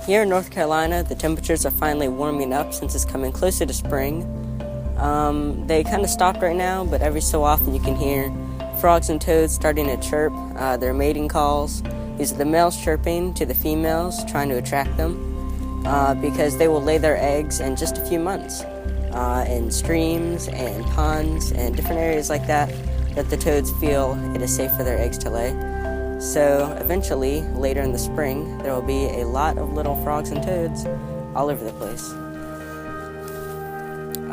Here in North Carolina, the temperatures are finally warming up since it's coming closer to spring. They kind of stopped right now, but every so often you can hear frogs and toads starting to chirp their mating calls. These are the males chirping to the females, trying to attract them because they will lay their eggs in just a few months in streams and ponds and different areas like that the toads feel it is safe for their eggs to lay. So eventually, later in the spring, there will be a lot of little frogs and toads all over the place.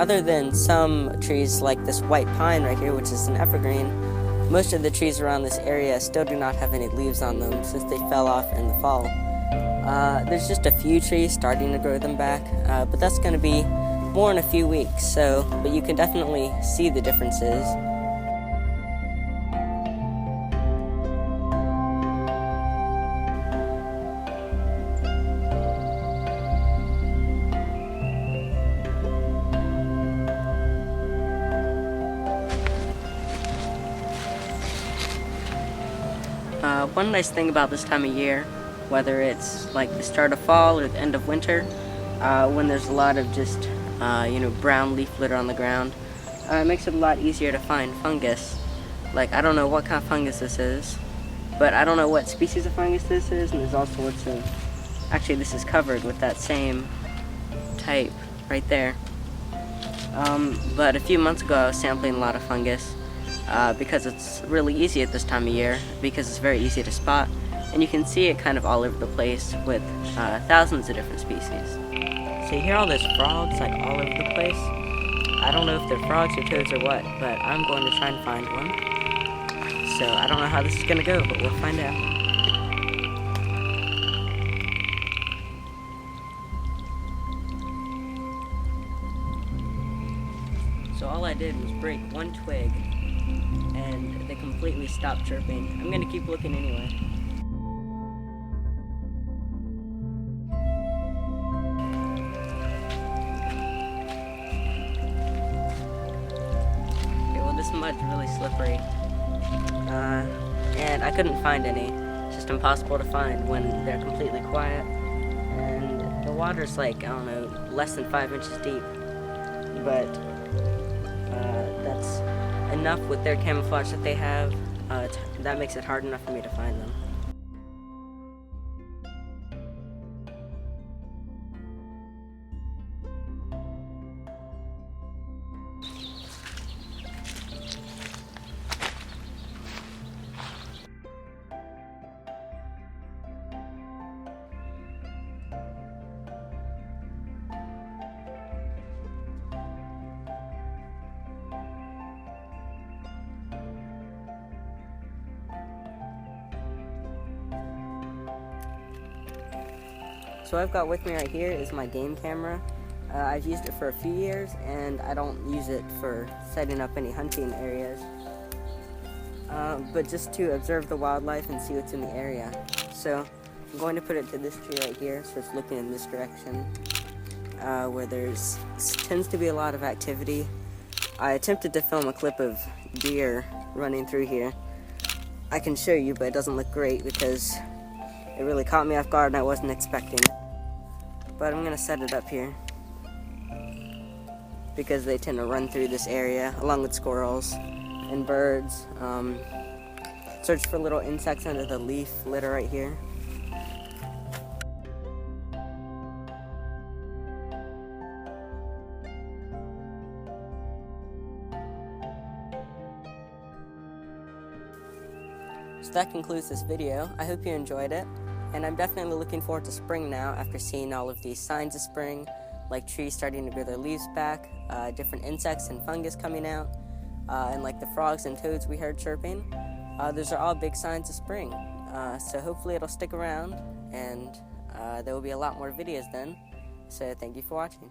Other than some trees like this white pine right here, which is an evergreen, most of the trees around this area still do not have any leaves on them since they fell off in the fall. There's just a few trees starting to grow them back, but that's going to be more in a few weeks, but you can definitely see the differences. One nice thing about this time of year, whether it's like the start of fall or the end of winter, when there's a lot of just brown leaf litter on the ground, it makes it a lot easier to find fungus. Like, I don't know what kind of fungus this is, but I don't know what species of fungus this is, and there's all sorts of... Actually, this is covered with that same type right there. But a few months ago I was sampling a lot of fungus because it's really easy at this time of year, because it's very easy to spot, and you can see it kind of all over the place with thousands of different species. So you hear all those frogs like all over the place. I don't know if they're frogs or toads or what, but I'm going to try and find one. So I don't know how this is going to go, but we'll find out. So all I did was break one twig, and they completely stopped chirping. I'm gonna keep looking anyway. Okay, well, this mud's really slippery, and I couldn't find any. It's just impossible to find when they're completely quiet, and the water's like, I don't know, less than 5 inches deep, but that's enough with their camouflage that they have. That makes it hard enough for me to find them. So what I've got with me right here is my game camera. I've used it for a few years, and I don't use it for setting up any hunting areas, but just to observe the wildlife and see what's in the area. So I'm going to put it to this tree right here, so it's looking in this direction, where tends to be a lot of activity. I attempted to film a clip of deer running through here. I can show you, but it doesn't look great because it really caught me off guard and I wasn't expecting it. But I'm going to set it up here because they tend to run through this area along with squirrels and birds. Search for little insects under the leaf litter right here. So that concludes this video. I hope you enjoyed it, and I'm definitely looking forward to spring now after seeing all of these signs of spring, like trees starting to grow their leaves back, different insects and fungus coming out, and like the frogs and toads we heard chirping. Those are all big signs of spring, so hopefully it'll stick around, and there will be a lot more videos then. So thank you for watching.